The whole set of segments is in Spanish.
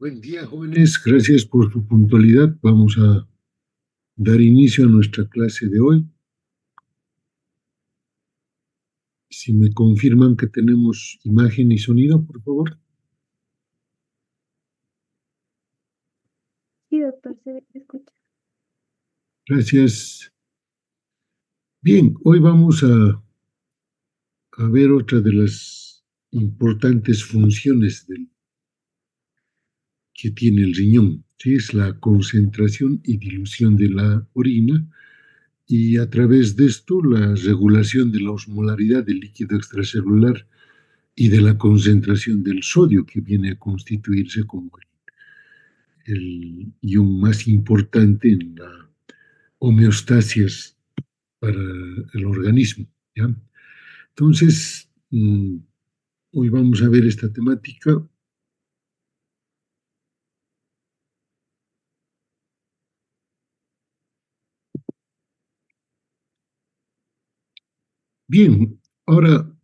Buen día, jóvenes. Gracias por su puntualidad. Vamos a dar inicio a nuestra clase de hoy. Si me confirman que tenemos imagen y sonido, por favor. Sí, doctor, se escucha. Gracias. Bien, hoy vamos a ver otra de las importantes funciones que tiene el riñón, que es la concentración y dilución de la orina y a través de esto la regulación de la osmolaridad del líquido extracelular y de la concentración del sodio que viene a constituirse como el ion más importante en la homeostasis para el organismo. ¿Ya? Entonces, hoy vamos a ver esta temática. Bien, ahora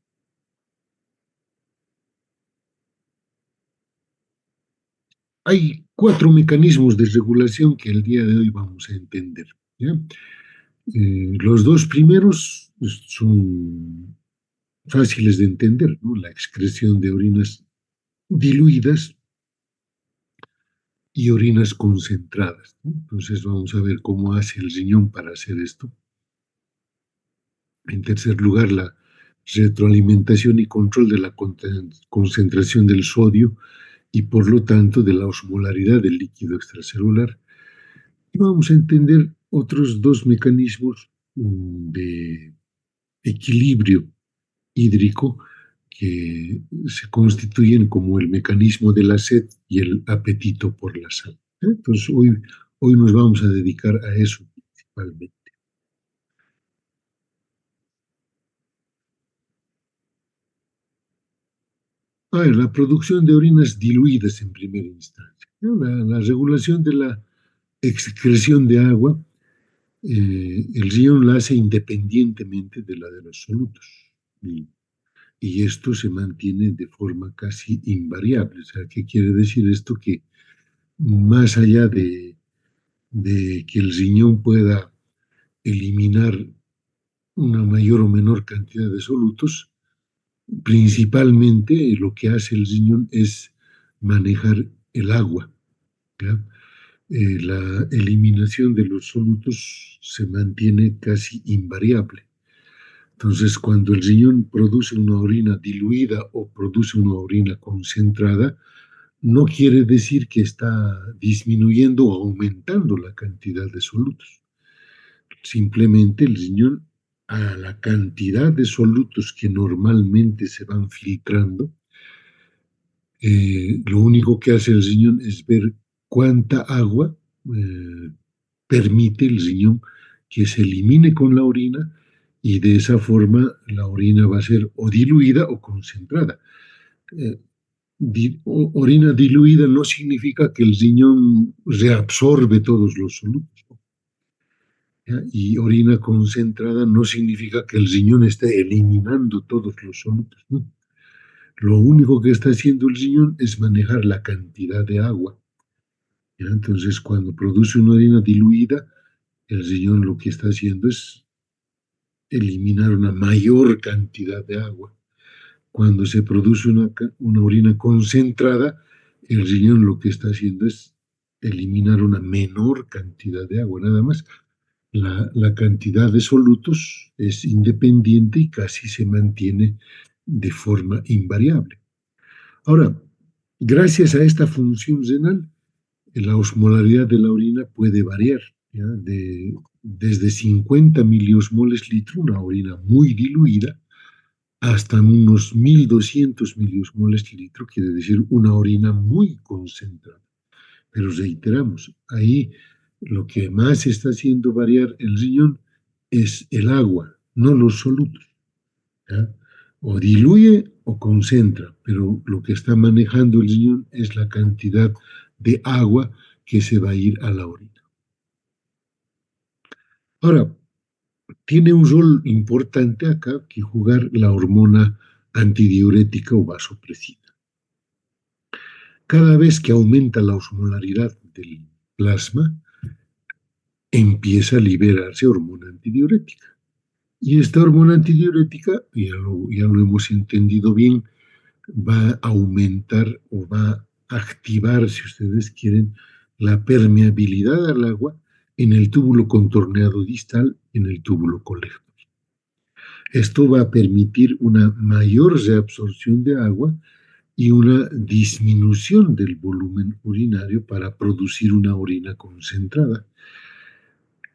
hay 4 mecanismos de regulación que el día de hoy vamos a entender. ¿Ya? Los dos primeros son fáciles de entender, ¿no? La excreción de orinas diluidas y orinas concentradas, ¿no? Entonces vamos a ver cómo hace el riñón para hacer esto. En tercer lugar, la retroalimentación y control de la concentración del sodio y por lo tanto de la osmolaridad del líquido extracelular. Y vamos a entender otros dos mecanismos de equilibrio hídrico que se constituyen como el mecanismo de la sed y el apetito por la sal. Entonces, hoy nos vamos a dedicar a eso principalmente. A ver, la producción de orinas diluidas en primera instancia. ¿No? La regulación de la excreción de agua, el riñón la hace independientemente de la de los solutos. Y esto se mantiene de forma casi invariable. O sea, ¿qué quiere decir esto? Que más allá de que el riñón pueda eliminar una mayor o menor cantidad de solutos, principalmente lo que hace el riñón es manejar el agua. ¿Ya? La eliminación de los solutos se mantiene casi invariable. Entonces, cuando el riñón produce una orina diluida o produce una orina concentrada, no quiere decir que está disminuyendo o aumentando la cantidad de solutos. Simplemente el riñón, a la cantidad de solutos que normalmente se van filtrando, lo único que hace el riñón es ver cuánta agua permite el riñón que se elimine con la orina y de esa forma la orina va a ser o diluida o concentrada. Eh, Orina diluida no significa que el riñón reabsorbe todos los solutos. ¿Ya? Y orina concentrada no significa que el riñón esté eliminando todos los solutos. ¿No? Lo único que está haciendo el riñón es manejar la cantidad de agua. ¿Ya? Entonces, cuando produce una orina diluida, el riñón lo que está haciendo es eliminar una mayor cantidad de agua. Cuando se produce una orina concentrada, el riñón lo que está haciendo es eliminar una menor cantidad de agua, nada más. La cantidad de solutos es independiente y casi se mantiene de forma invariable. Ahora, gracias a esta función renal, la osmolaridad de la orina puede variar, ¿ya? Desde 50 miliosmoles litro, una orina muy diluida, hasta unos 1200 miliosmoles litro, quiere decir una orina muy concentrada. Pero reiteramos, ahí lo que más está haciendo variar el riñón es el agua, no los solutos. ¿Ya? O diluye o concentra, pero lo que está manejando el riñón es la cantidad de agua que se va a ir a la orina. Ahora, tiene un rol importante acá que jugar la hormona antidiurética o vasopresina. Cada vez que aumenta la osmolaridad del plasma, empieza a liberarse hormona antidiurética. Y esta hormona antidiurética, ya lo hemos entendido bien, va a aumentar o va a activar, si ustedes quieren, la permeabilidad al agua en el túbulo contorneado distal, en el túbulo colector. Esto va a permitir una mayor reabsorción de agua y una disminución del volumen urinario para producir una orina concentrada.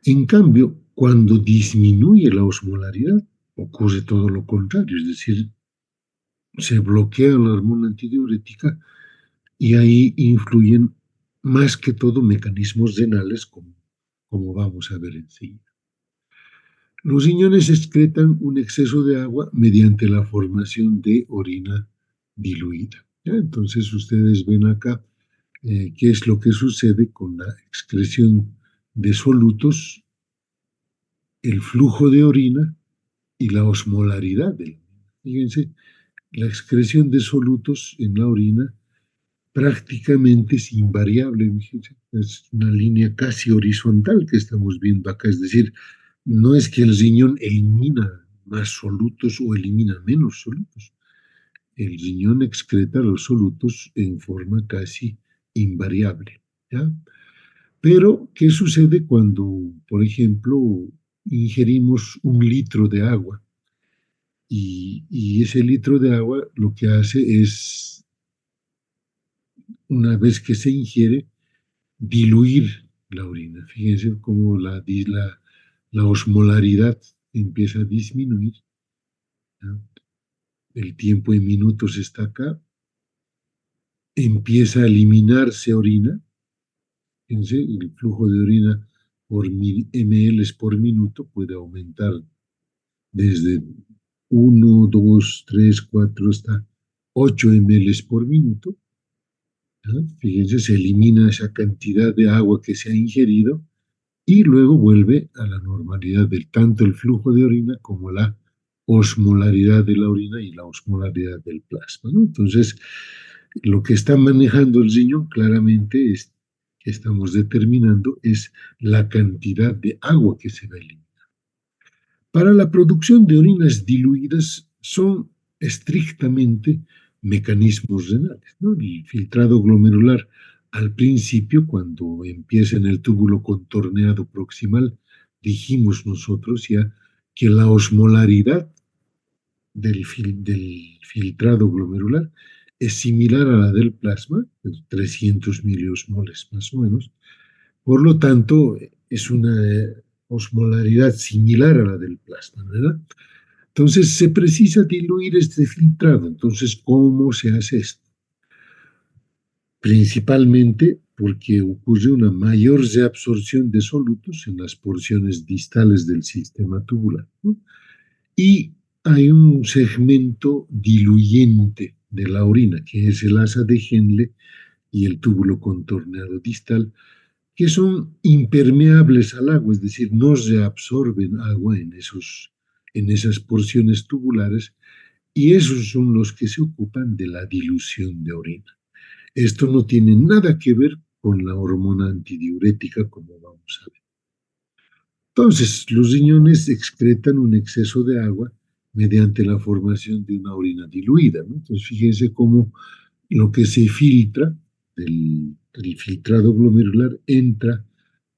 En cambio, cuando disminuye la osmolaridad, ocurre todo lo contrario, es decir, se bloquea la hormona antidiurética y ahí influyen más que todo mecanismos renales, como vamos a ver enseguida. Los riñones excretan un exceso de agua mediante la formación de orina diluida. ¿Ya? Entonces ustedes ven acá qué es lo que sucede con la excreción de solutos, el flujo de orina y la osmolaridad de la orina. Fíjense, la excreción de solutos en la orina prácticamente es invariable, fíjense, es una línea casi horizontal que estamos viendo acá, es decir, no es que el riñón elimina más solutos o elimina menos solutos, el riñón excreta los solutos en forma casi invariable, ¿ya? Pero, ¿qué sucede cuando, por ejemplo, ingerimos 1 litro de agua? Y ese litro de agua lo que hace es, una vez que se ingiere, diluir la orina. Fíjense cómo la osmolaridad empieza a disminuir, ¿no? El tiempo en minutos está acá, empieza a eliminarse orina. Fíjense, el flujo de orina por ml por minuto puede aumentar desde 1, 2, 3, 4 hasta 8 ml por minuto. ¿No? Fíjense, se elimina esa cantidad de agua que se ha ingerido y luego vuelve a la normalidad del tanto el flujo de orina como la osmolaridad de la orina y la osmolaridad del plasma, ¿no? Entonces, lo que está manejando el riñón claramente es que estamos determinando es la cantidad de agua que se va a eliminar. Para la producción de orinas diluidas son estrictamente mecanismos renales, ¿no? El filtrado glomerular al principio, cuando empieza en el túbulo contorneado proximal, dijimos nosotros ya que la osmolaridad del filtrado glomerular es similar a la del plasma, 300 miliosmoles más o menos. Por lo tanto, es una osmolaridad similar a la del plasma, ¿verdad? Entonces, se precisa diluir este filtrado. Entonces, ¿cómo se hace esto? Principalmente porque ocurre una mayor reabsorción de solutos en las porciones distales del sistema tubular, ¿no? Y hay un segmento diluyente de la orina, que es el asa de Henle y el túbulo contorneado distal, que son impermeables al agua, es decir, no reabsorben agua en esas porciones tubulares, y esos son los que se ocupan de la dilución de orina. Esto no tiene nada que ver con la hormona antidiurética, como vamos a ver. Entonces, los riñones excretan un exceso de agua mediante la formación de una orina diluida, ¿no? Entonces, fíjense cómo lo que se filtra del filtrado glomerular entra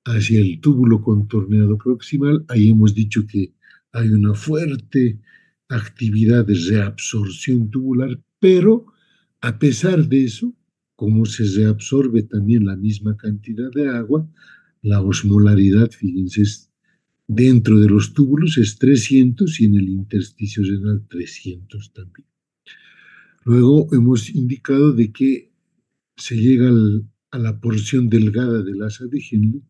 hacia el túbulo contorneado proximal. Ahí hemos dicho que hay una fuerte actividad de reabsorción tubular, pero a pesar de eso, como se reabsorbe también la misma cantidad de agua, la osmolaridad, fíjense, dentro de los túbulos es 300 y en el intersticio renal 300 también. Luego hemos indicado de que se llega a la porción delgada del asa de Henle,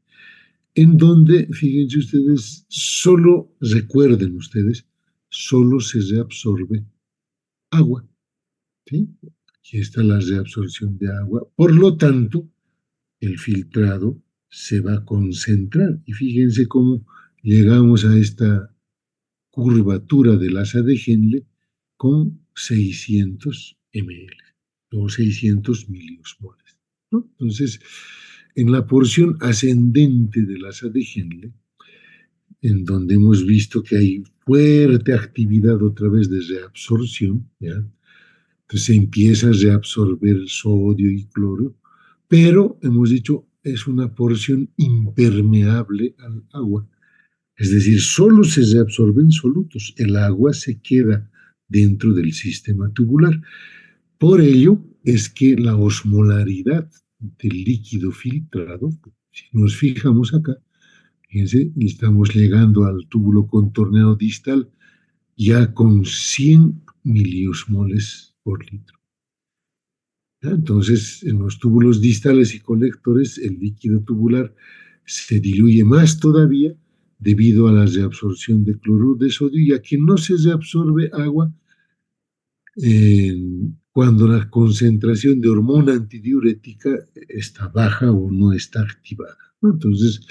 en donde, fíjense ustedes, solo, recuerden ustedes, solo se reabsorbe agua, ¿sí? Aquí está la reabsorción de agua. Por lo tanto, el filtrado se va a concentrar. Y fíjense cómo llegamos a esta curvatura del asa de Henle con 600 ml. o 600 miliosmoles, ¿no? Entonces, en la porción ascendente de la de Henle, en donde hemos visto que hay fuerte actividad otra vez de reabsorción, ¿ya? Entonces se empieza a reabsorber sodio y cloro, pero hemos dicho es una porción impermeable al agua. Es decir, solo se reabsorben solutos, el agua se queda dentro del sistema tubular. Por ello es que la osmolaridad del líquido filtrado, si nos fijamos acá, fíjense, estamos llegando al túbulo contorneado distal ya con 100 miliosmoles por litro. ¿Ya? Entonces, en los túbulos distales y colectores, el líquido tubular se diluye más todavía debido a la reabsorción de cloruro de sodio, ya que no se reabsorbe agua cuando la concentración de hormona antidiurética está baja o no está activada, ¿no? Entonces,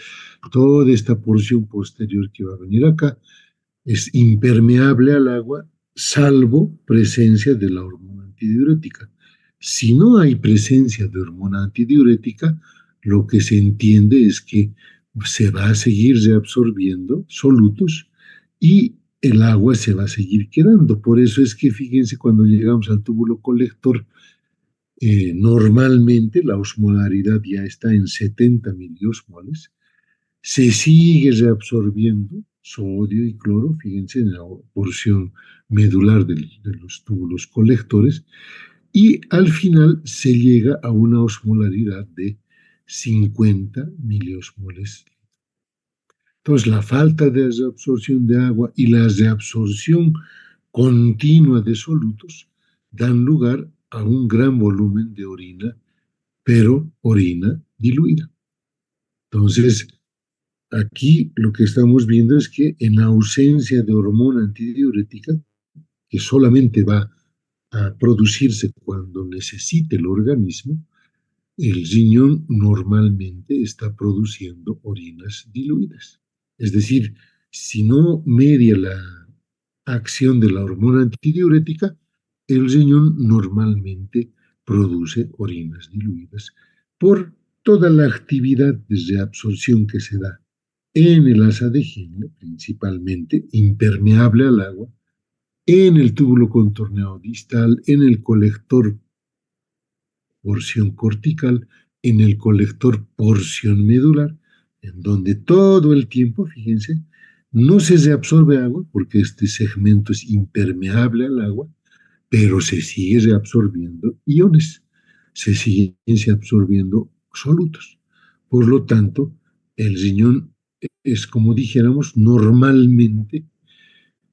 toda esta porción posterior que va a venir acá es impermeable al agua, salvo presencia de la hormona antidiurética. Si no hay presencia de hormona antidiurética, lo que se entiende es que se va a seguir reabsorbiendo solutos y el agua se va a seguir quedando. Por eso es que fíjense cuando llegamos al túbulo colector, normalmente la osmolaridad ya está en 70 miliosmoles, se sigue reabsorbiendo sodio y cloro, fíjense en la porción medular de los túbulos colectores, y al final se llega a una osmolaridad de 50 miliosmoles. Entonces, la falta de reabsorción de agua y la reabsorción continua de solutos dan lugar a un gran volumen de orina, pero orina diluida. Entonces, aquí lo que estamos viendo es que en ausencia de hormona antidiurética, que solamente va a producirse cuando necesite el organismo, el riñón normalmente está produciendo orinas diluidas. Es decir, si no media la acción de la hormona antidiurética, el riñón normalmente produce orinas diluidas por toda la actividad de reabsorción que se da en el asa de Henle, principalmente impermeable al agua, en el túbulo contorneado distal, en el colector porción cortical, en el colector porción medular, en donde todo el tiempo, fíjense, no se reabsorbe agua porque este segmento es impermeable al agua, pero se sigue reabsorbiendo iones, se siguen absorbiendo solutos. Por lo tanto, el riñón es como dijéramos, normalmente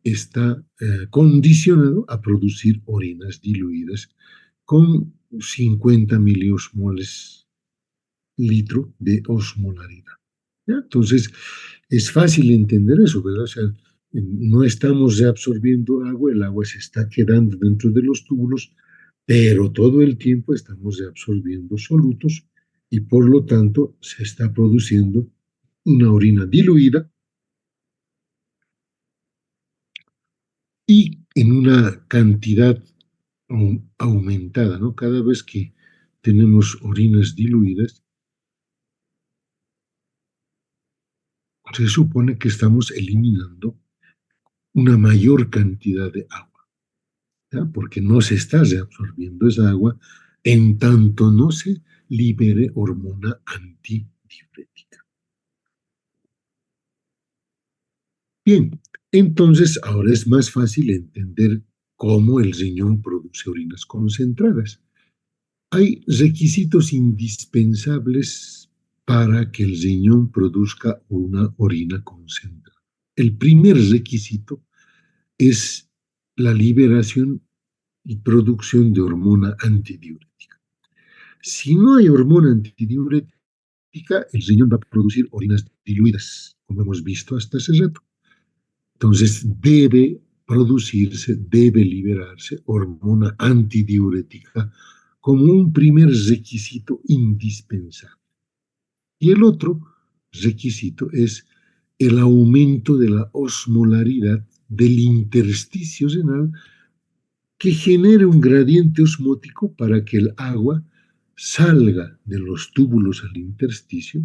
está condicionado a producir orinas diluidas con 50 miliosmoles litro de osmolaridad. ¿Ya? Entonces, es fácil entender eso, ¿verdad? O sea, no estamos reabsorbiendo agua, el agua se está quedando dentro de los túbulos, pero todo el tiempo estamos reabsorbiendo solutos y por lo tanto se está produciendo una orina diluida y en una cantidad aumentada, ¿no? Cada vez que tenemos orinas diluidas, se supone que estamos eliminando una mayor cantidad de agua, ¿ya? Porque no se está reabsorbiendo esa agua en tanto no se libere hormona antidiurética. Bien, entonces ahora es más fácil entender cómo el riñón produce orinas concentradas. Hay requisitos indispensables para que el riñón produzca una orina concentrada. El primer requisito es la liberación y producción de hormona antidiurética. Si no hay hormona antidiurética, el riñón va a producir orinas diluidas, como hemos visto hasta hace rato. Entonces debe producirse, debe liberarse hormona antidiurética como un primer requisito indispensable. Y el otro requisito es el aumento de la osmolaridad del intersticio renal que genere un gradiente osmótico para que el agua salga de los túbulos al intersticio,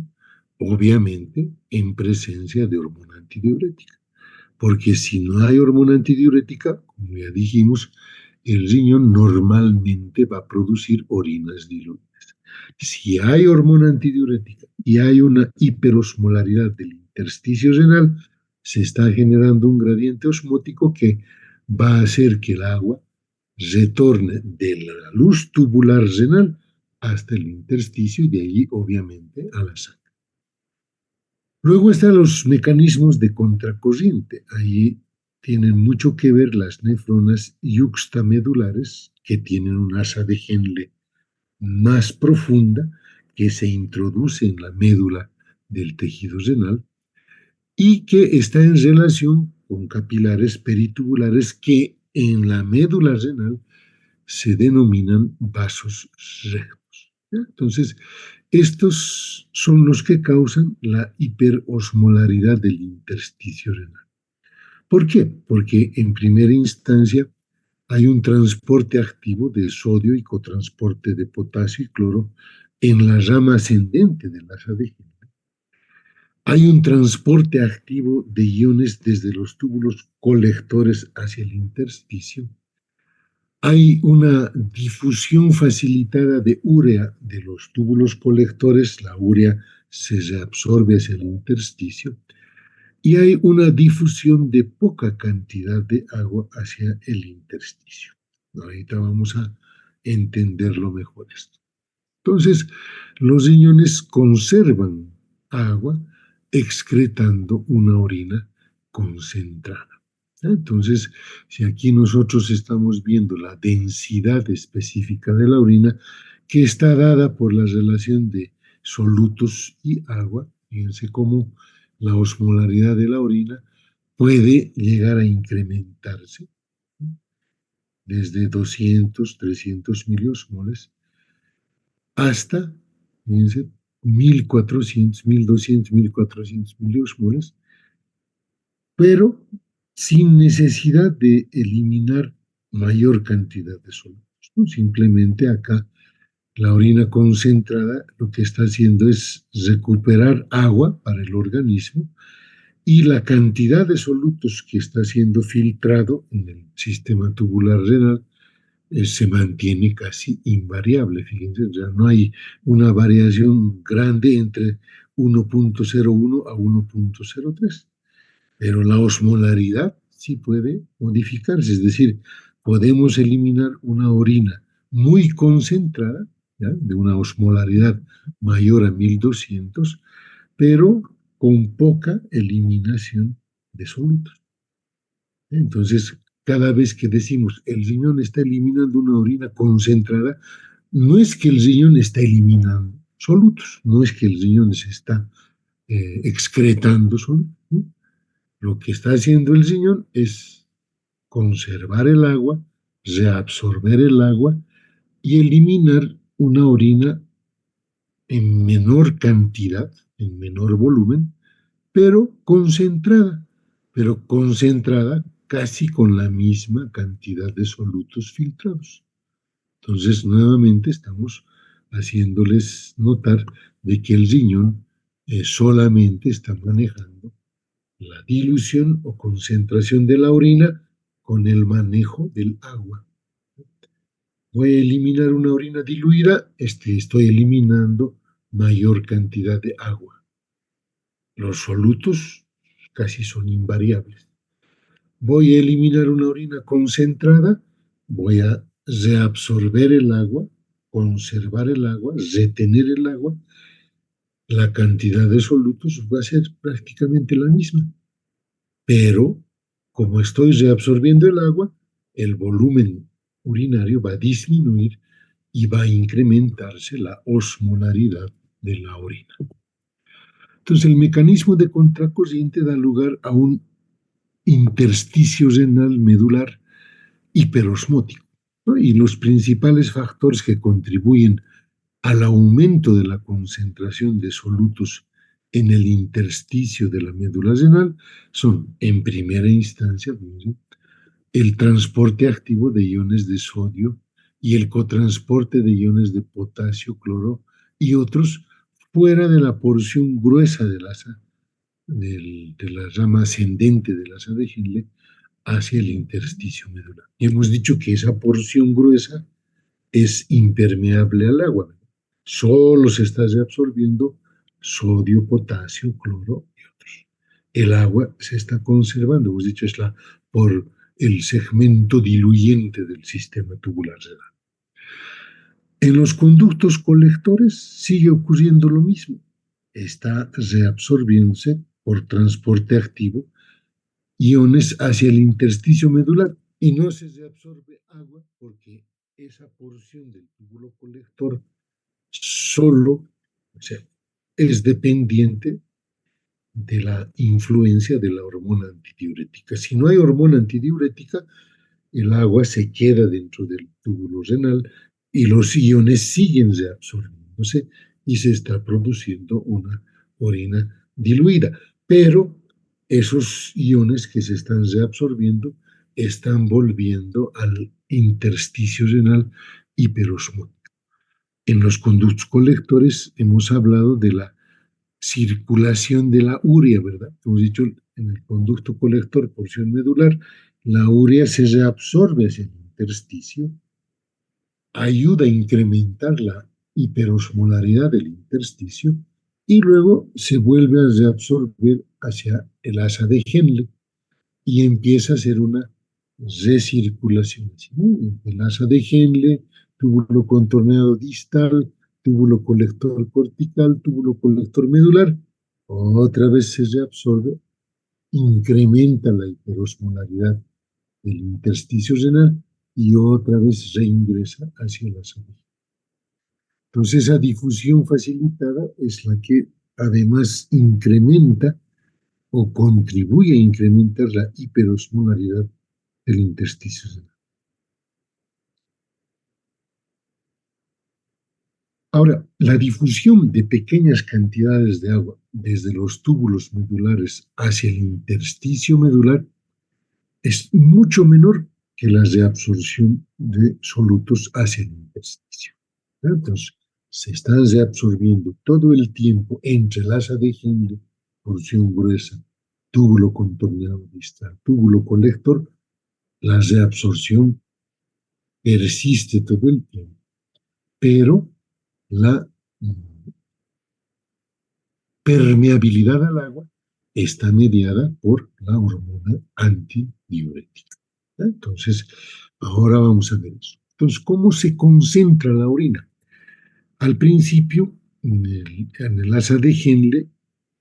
obviamente en presencia de hormona antidiurética. Porque si no hay hormona antidiurética, como ya dijimos, el riñón normalmente va a producir orinas diluidas. Si hay hormona antidiurética y hay una hiperosmolaridad del intersticio renal, se está generando un gradiente osmótico que va a hacer que el agua retorne de la luz tubular renal hasta el intersticio y de allí, obviamente, a la sangre. Luego están los mecanismos de contracorriente. Ahí tienen mucho que ver las nefronas yuxtamedulares, que tienen un asa de Henle más profunda que se introduce en la médula del tejido renal y que está en relación con capilares peritubulares que en la médula renal se denominan vasos rectos. Entonces, estos son los que causan la hiperosmolaridad del intersticio renal. ¿Por qué? Porque en primera instancia hay un transporte activo de sodio y cotransporte de potasio y cloro en la rama ascendente de la ADG. Hay un transporte activo de iones desde los túbulos colectores hacia el intersticio. Hay una difusión facilitada de urea de los túbulos colectores, la urea se reabsorbe hacia el intersticio y hay una difusión de poca cantidad de agua hacia el intersticio. Ahorita vamos a entenderlo mejor esto. Entonces, los riñones conservan agua excretando una orina concentrada. Entonces, si aquí nosotros estamos viendo la densidad específica de la orina, que está dada por la relación de solutos y agua, fíjense cómo la osmolaridad de la orina puede llegar a incrementarse desde 200, 300 miliosmoles hasta, fíjense, 1400, 1200, 1400 miliosmoles, pero sin necesidad de eliminar mayor cantidad de solutos, ¿no? Simplemente acá la orina concentrada lo que está haciendo es recuperar agua para el organismo y la cantidad de solutos que está siendo filtrado en el sistema tubular renal se mantiene casi invariable. Fíjense, ya no hay una variación grande entre 1.01 a 1.03, pero la osmolaridad sí puede modificarse, es decir, podemos eliminar una orina muy concentrada, ¿ya? De una osmolaridad mayor a 1200, pero con poca eliminación de solutos. Entonces, cada vez que decimos el riñón está eliminando una orina concentrada, no es que el riñón está eliminando solutos, no es que el riñón se está excretando solutos, ¿no? Lo que está haciendo el riñón es conservar el agua, reabsorber el agua y eliminar una orina en menor cantidad, en menor volumen, pero concentrada casi con la misma cantidad de solutos filtrados. Entonces, nuevamente estamos haciéndoles notar de que el riñón solamente está manejando la dilución o concentración de la orina con el manejo del agua. Voy a eliminar una orina diluida, estoy eliminando mayor cantidad de agua. Los solutos casi son invariables. Voy a eliminar una orina concentrada, voy a reabsorber el agua, conservar el agua, retener el agua, la cantidad de solutos va a ser prácticamente la misma. Pero como estoy reabsorbiendo el agua, el volumen urinario va a disminuir y va a incrementarse la osmolaridad de la orina. Entonces, el mecanismo de contracorriente da lugar a un intersticio renal medular hiperosmótico, ¿no? Y los principales factores que contribuyen al aumento de la concentración de solutos en el intersticio de la médula renal son, en primera instancia, el transporte activo de iones de sodio y el cotransporte de iones de potasio, cloro y otros fuera de la porción gruesa del asa, de la rama ascendente del asa de Henle hacia el intersticio medular. Y hemos dicho que esa porción gruesa es impermeable al agua. Solo se está reabsorbiendo sodio, potasio, cloro y otros. El agua se está conservando, hemos dicho, es por el segmento diluyente del sistema tubular renal. En los conductos colectores sigue ocurriendo lo mismo. Está reabsorbiéndose por transporte activo iones hacia el intersticio medular y no se reabsorbe agua porque esa porción del túbulo colector solo, o sea, es dependiente de la influencia de la hormona antidiurética. Si no hay hormona antidiurética, el agua se queda dentro del túbulo renal y los iones siguen reabsorbiéndose y se está produciendo una orina diluida. Pero esos iones que se están reabsorbiendo están volviendo al intersticio renal hiperosmótico. En los conductos colectores hemos hablado de la circulación de la urea, ¿verdad? Hemos dicho en el conducto colector, porción medular, la urea se reabsorbe hacia el intersticio, ayuda a incrementar la hiperosmolaridad del intersticio y luego se vuelve a reabsorber hacia el asa de Henle y empieza a hacer una recirculación. ¿No? El asa de Henle, túbulo contorneado distal, túbulo colector cortical, túbulo colector medular, otra vez se reabsorbe, incrementa la hiperosmolaridad del intersticio renal y otra vez reingresa hacia la salud. Entonces, esa difusión facilitada es la que además incrementa o contribuye a incrementar la hiperosmolaridad del intersticio renal. Ahora, la difusión de pequeñas cantidades de agua desde los túbulos medulares hacia el intersticio medular es mucho menor que la reabsorción de solutos hacia el intersticio. Entonces, se está reabsorbiendo todo el tiempo entre el asa de Henle, porción gruesa, túbulo contorneado distal, túbulo colector, la reabsorción persiste todo el tiempo, pero la permeabilidad al agua está mediada por la hormona antidiurética. Entonces, ahora vamos a ver eso. Entonces, ¿cómo se concentra la orina? Al principio, en el asa de Henle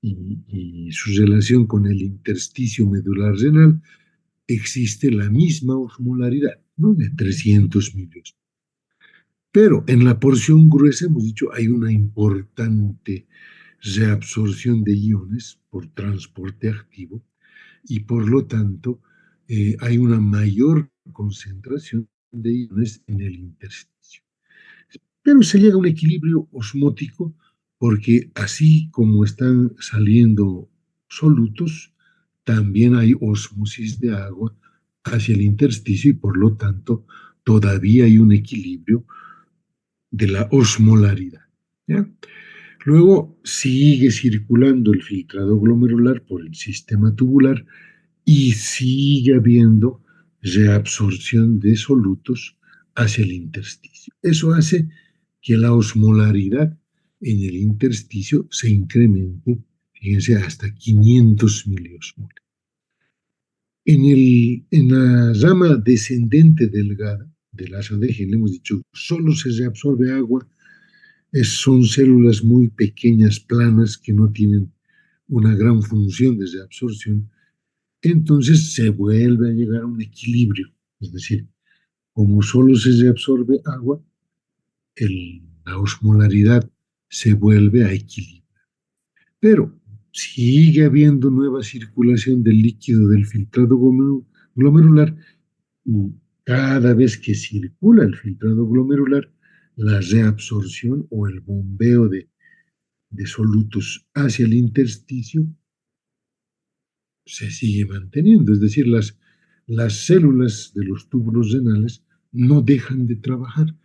y su relación con el intersticio medular renal, existe la misma osmolaridad, ¿no? De 300 milios. Pero en la porción gruesa, hemos dicho, hay una importante reabsorción de iones por transporte activo y por lo tanto hay una mayor concentración de iones en el intersticio. Pero se llega a un equilibrio osmótico porque así como están saliendo solutos, también hay ósmosis de agua hacia el intersticio y por lo tanto todavía hay un equilibrio de la osmolaridad. ¿Ya? Luego sigue circulando el filtrado glomerular por el sistema tubular y sigue habiendo reabsorción de solutos hacia el intersticio. Eso hace que la osmolaridad en el intersticio se incremente, fíjense, hasta 500 miliosmoles. En la rama descendente delgada del asa de Henle hemos dicho, solo se reabsorbe agua, son células muy pequeñas, planas, que no tienen una gran función de reabsorción, entonces se vuelve a llegar a un equilibrio. Es decir, como solo se reabsorbe agua, la osmolaridad se vuelve a equilibrar. Pero sigue habiendo nueva circulación del líquido del filtrado glomerular y cada vez que circula el filtrado glomerular, la reabsorción o el bombeo de solutos hacia el intersticio se sigue manteniendo, es decir, las células de los túbulos renales no dejan de trabajar.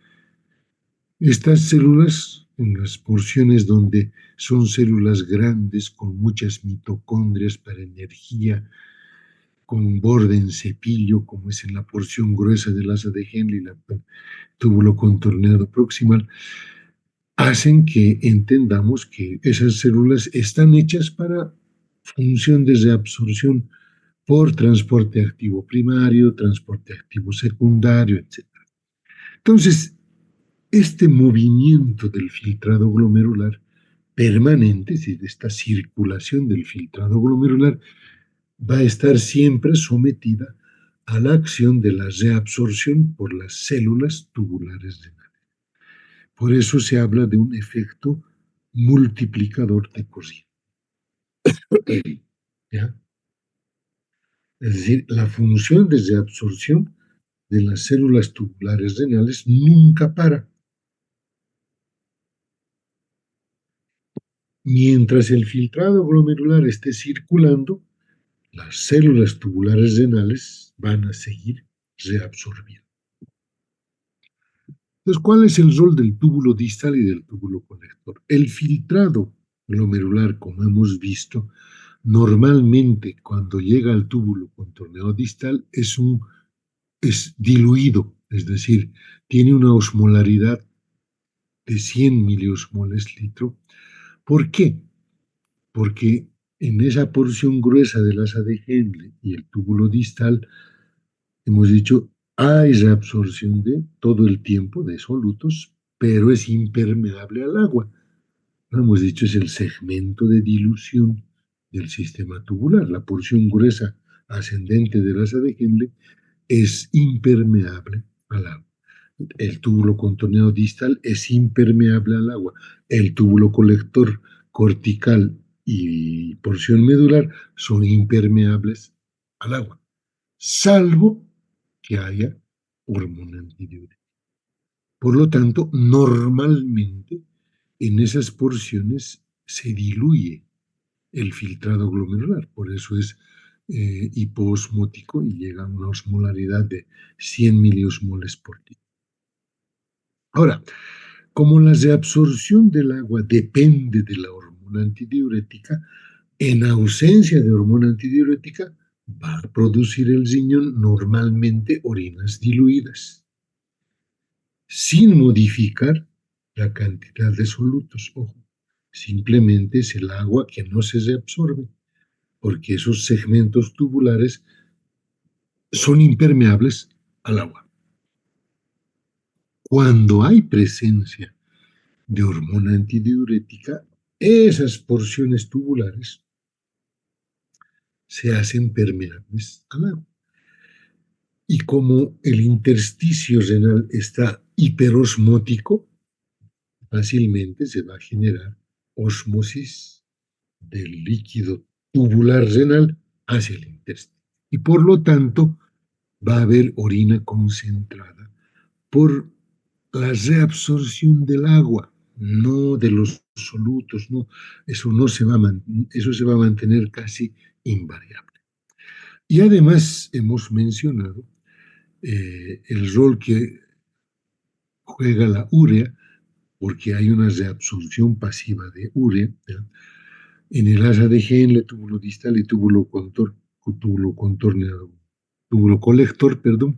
Estas células, en las porciones donde son células grandes con muchas mitocondrias para energía, con borde en cepillo, como es en la porción gruesa del asa de Henle y la túbulo contorneado proximal, hacen que entendamos que esas células están hechas para función de reabsorción por transporte activo primario, transporte activo secundario, etc. Entonces, este movimiento del filtrado glomerular permanente, es decir, esta circulación del filtrado glomerular, va a estar siempre sometida a la acción de la reabsorción por las células tubulares renales. Por eso se habla de un efecto multiplicador de corriente. ¿Ya? Es decir, la función de reabsorción de las células tubulares renales nunca para. Mientras el filtrado glomerular esté circulando, las células tubulares renales van a seguir reabsorbiendo. Entonces, ¿cuál es el rol del túbulo distal y del túbulo colector? El filtrado glomerular, como hemos visto, normalmente cuando llega al túbulo contorneado distal es diluido, es decir, tiene una osmolaridad de 100 miliosmoles litro. ¿Por qué? Porque en esa porción gruesa del asa de Henle y el túbulo distal, hemos dicho, hay reabsorción de todo el tiempo de solutos, pero es impermeable al agua. Lo hemos dicho, es el segmento de dilución del sistema tubular. La porción gruesa ascendente del asa de Henle es impermeable al agua. El túbulo contorneado distal es impermeable al agua. El túbulo colector cortical y porción medular son impermeables al agua, salvo que haya hormona antidiurética. Por lo tanto, normalmente en esas porciones se diluye el filtrado glomerular, por eso es hipoosmótico y llega a una osmolaridad de 100 miliosmoles por litro. Ahora, como la reabsorción del agua depende de la hormona antidiurética, en ausencia de hormona antidiurética va a producir el riñón normalmente orinas diluidas, sin modificar la cantidad de solutos. Ojo, simplemente es el agua que no se reabsorbe, porque esos segmentos tubulares son impermeables al agua. Cuando hay presencia de hormona antidiurética, esas porciones tubulares se hacen permeables al agua. Y como el intersticio renal está hiperosmótico, fácilmente se va a generar osmosis del líquido tubular renal hacia el intestino. Y por lo tanto, va a haber orina concentrada por la reabsorción del agua, no de los solutos, no, eso se va a mantener casi invariable. Y además hemos mencionado el rol que juega la urea, porque hay una reabsorción pasiva de urea, ¿ya? En el asa de Henle, túbulo distal y túbulo colector, perdón,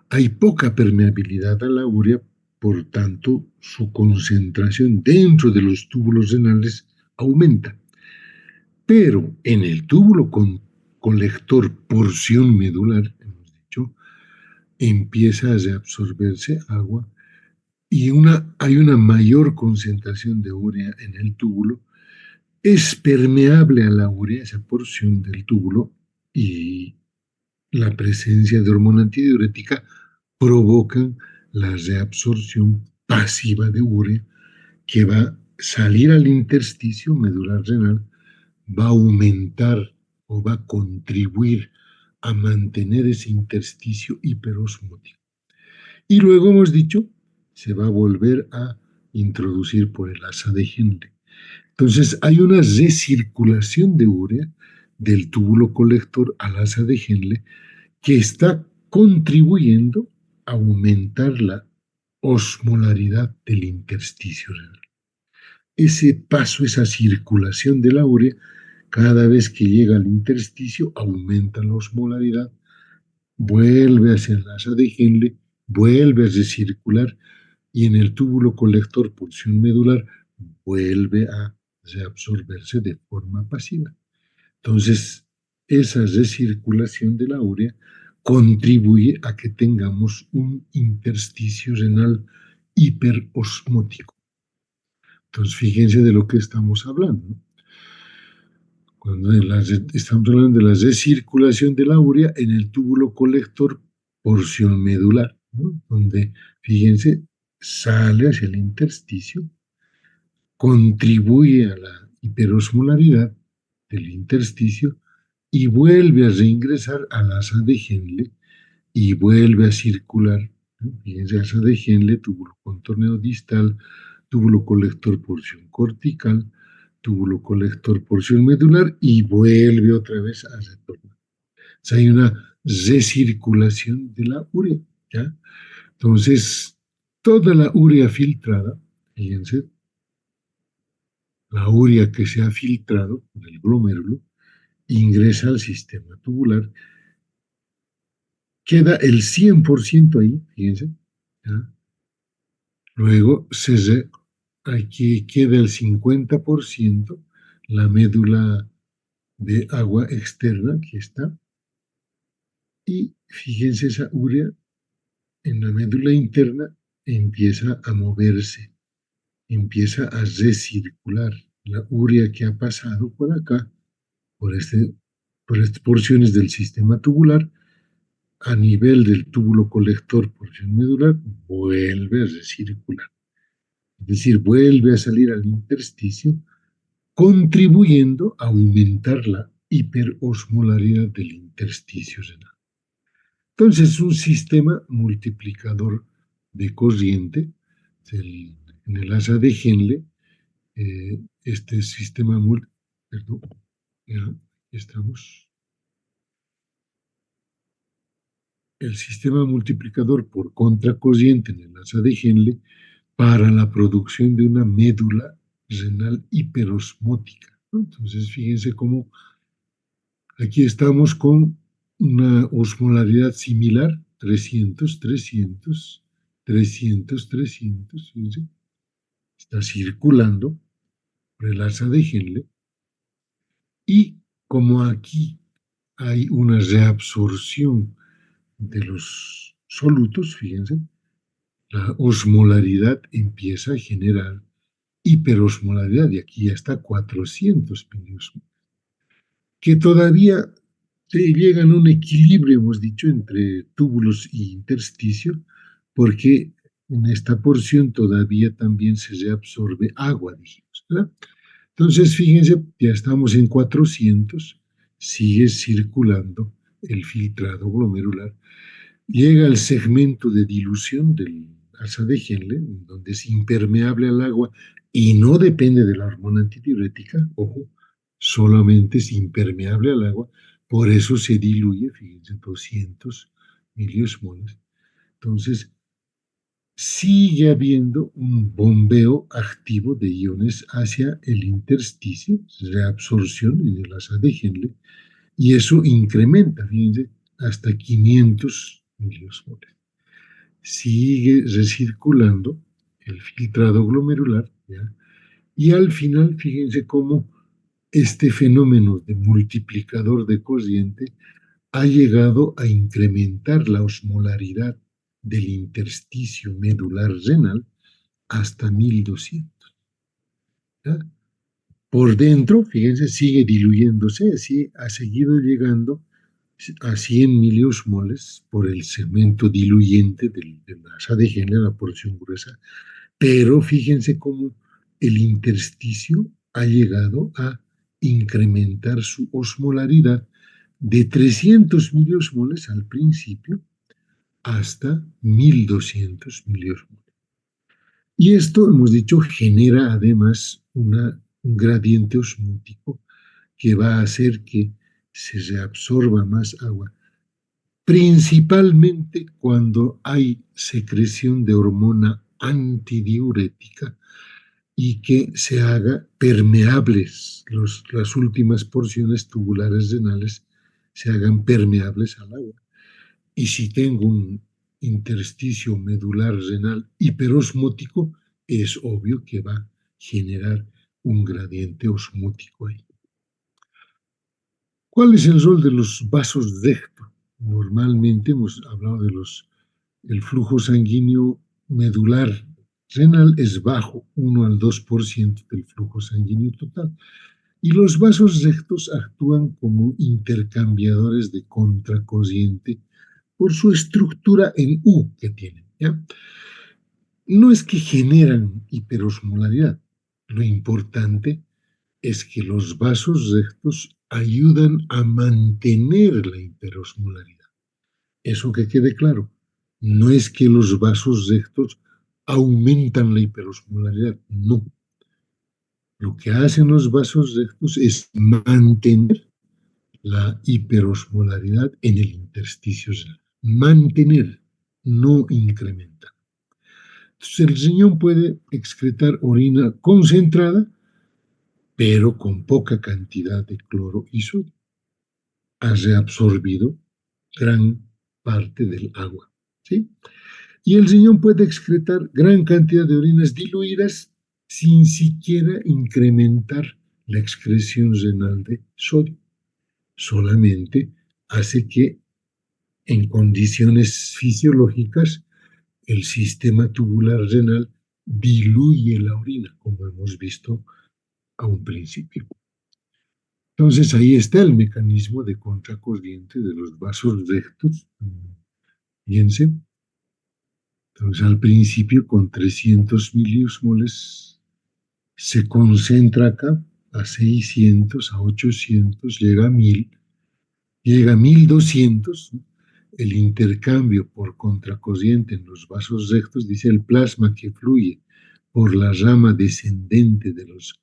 hay poca permeabilidad a la urea, por tanto, su concentración dentro de los túbulos renales aumenta. Pero en el túbulo colector porción medular, hemos dicho, empieza a reabsorberse agua y hay una mayor concentración de urea en el túbulo. Es permeable a la urea esa porción del túbulo y la presencia de hormona antidiurética provocan la reabsorción pasiva de urea que va a salir al intersticio medular renal, va a aumentar o va a contribuir a mantener ese intersticio hiperosmótico. Y luego hemos dicho, se va a volver a introducir por el asa de Henle. Entonces hay una recirculación de urea del túbulo colector al asa de Henle que está contribuyendo a aumentar la osmolaridad del intersticio renal. Ese paso, esa circulación de la urea, cada vez que llega al intersticio, aumenta la osmolaridad, vuelve hacia el asa de Henle, vuelve a recircular y en el túbulo colector porción medular vuelve a reabsorberse de forma pasiva. Entonces, esa recirculación de la urea contribuye a que tengamos un intersticio renal hiperosmótico. Entonces, fíjense de lo que estamos hablando, ¿no? Cuando estamos hablando de la recirculación de la urea en el túbulo colector porción medular, ¿no? Donde, fíjense, sale hacia el intersticio, contribuye a la hiperosmolaridad del intersticio y vuelve a reingresar al asa de Henle y vuelve a circular. ¿No? Fíjense, asa de Henle, túbulo contorneo distal, túbulo colector porción cortical, túbulo colector porción medular y vuelve otra vez a retornar. O sea, hay una recirculación de la urea, ¿ya? Entonces, toda la urea filtrada, fíjense, la urea que se ha filtrado por el glomérulo ingresa al sistema tubular, queda el 100% ahí, fíjense, ¿ya? Luego aquí queda el 50%, la médula de agua externa, aquí está, y fíjense esa urea en la médula interna empieza a moverse, empieza a recircular la urea que ha pasado por acá, por, por estas porciones del sistema tubular, a nivel del túbulo colector porción medular, vuelve a recircular. Es decir, vuelve a salir al intersticio, contribuyendo a aumentar la hiperosmolaridad del intersticio renal. Entonces, un sistema multiplicador de corriente en el asa de Henle, este sistema, perdón, ya, aquí estamos. El sistema multiplicador por contracorriente en el asa de Henle para la producción de una médula renal hiperosmótica, ¿no? Entonces, fíjense cómo aquí estamos con una osmolaridad similar, 300, 300, 300, 300, fíjense, está circulando por el asa de Henle y como aquí hay una reabsorción de los solutos, fíjense, la osmolaridad empieza a generar hiperosmolaridad y aquí ya está 400 miliosmoles, que todavía llegan a un equilibrio, hemos dicho, entre túbulos y intersticio, porque en esta porción todavía también se reabsorbe agua, dijimos, ¿verdad? Entonces, fíjense, ya estamos en 400, sigue circulando el filtrado glomerular, llega al segmento de dilución del asa de Henle, donde es impermeable al agua y no depende de la hormona antidiurética, ojo, solamente es impermeable al agua, por eso se diluye, fíjense, 200 miliosmoles. Entonces, sigue habiendo un bombeo activo de iones hacia el intersticio, reabsorción en el asa de Henle, y eso incrementa, fíjense, hasta 500 miliosmoles. Sigue recirculando el filtrado glomerular, ¿ya? Y al final, fíjense cómo este fenómeno de multiplicador de corriente ha llegado a incrementar la osmolaridad del intersticio medular renal hasta 1200. ¿Ya? Por dentro, fíjense, sigue diluyéndose, así ha seguido llegando a 100 miliosmoles por el segmento diluyente de la asa de Henle, la porción gruesa, pero fíjense cómo el intersticio ha llegado a incrementar su osmolaridad de 300 miliosmoles al principio hasta 1200 miliosmoles. Y esto, hemos dicho, genera además un gradiente osmótico que va a hacer que se reabsorba más agua, principalmente cuando hay secreción de hormona antidiurética y que se haga permeables, las últimas porciones tubulares renales se hagan permeables al agua. Y si tengo un intersticio medular renal hiperosmótico, es obvio que va a generar un gradiente osmótico ahí. ¿Cuál es el rol de los vasos rectos? Normalmente hemos hablado de el flujo sanguíneo medular renal es bajo, 1 al 2% del flujo sanguíneo total. Y los vasos rectos actúan como intercambiadores de contracorriente por su estructura en U que tienen. ¿Ya? No es que generan hiperosmolaridad. Lo importante es que los vasos rectos ayudan a mantener la hiperosmolaridad. Eso que quede claro. No es que los vasos rectos aumentan la hiperosmolaridad. No. Lo que hacen los vasos rectos es mantener la hiperosmolaridad en el intersticio renal. Mantener, no incrementar. Entonces, el riñón puede excretar orina concentrada, pero con poca cantidad de cloro y sodio. Ha reabsorbido gran parte del agua. ¿Sí? Y el riñón puede excretar gran cantidad de orinas diluidas sin siquiera incrementar la excreción renal de sodio. Solamente hace que en condiciones fisiológicas el sistema tubular renal diluye la orina, como hemos visto a un principio. Entonces ahí está el mecanismo de contracorriente de los vasos rectos. Fíjense. Entonces al principio con 300 miliosmoles se concentra acá a 600, a 800, llega a 1000, llega a 1200. El intercambio por contracorriente en los vasos rectos, dice el plasma que fluye por la rama descendente de los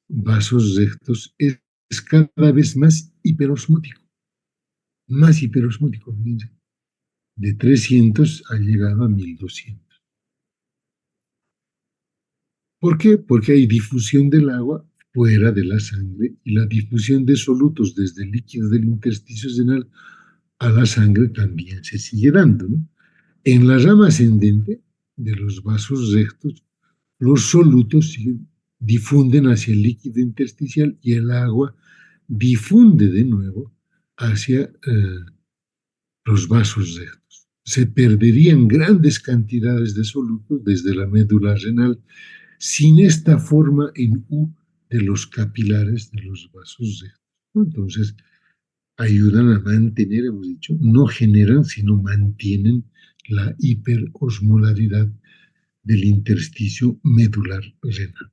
vasos rectos es cada vez más hiperosmótico, fíjense. De 300 ha llegado a 1200. ¿Por qué? Porque hay difusión del agua fuera de la sangre y la difusión de solutos desde el líquido del intersticio renal a la sangre también se sigue dando, ¿no? En la rama ascendente de los vasos rectos, los solutos difunden hacia el líquido intersticial y el agua difunde de nuevo hacia los vasos rectos. Se perderían grandes cantidades de solutos desde la médula renal sin esta forma en U de los capilares de los vasos rectos. Entonces, ayudan a mantener, hemos dicho, no generan, sino mantienen la hiperosmolaridad del intersticio medular renal.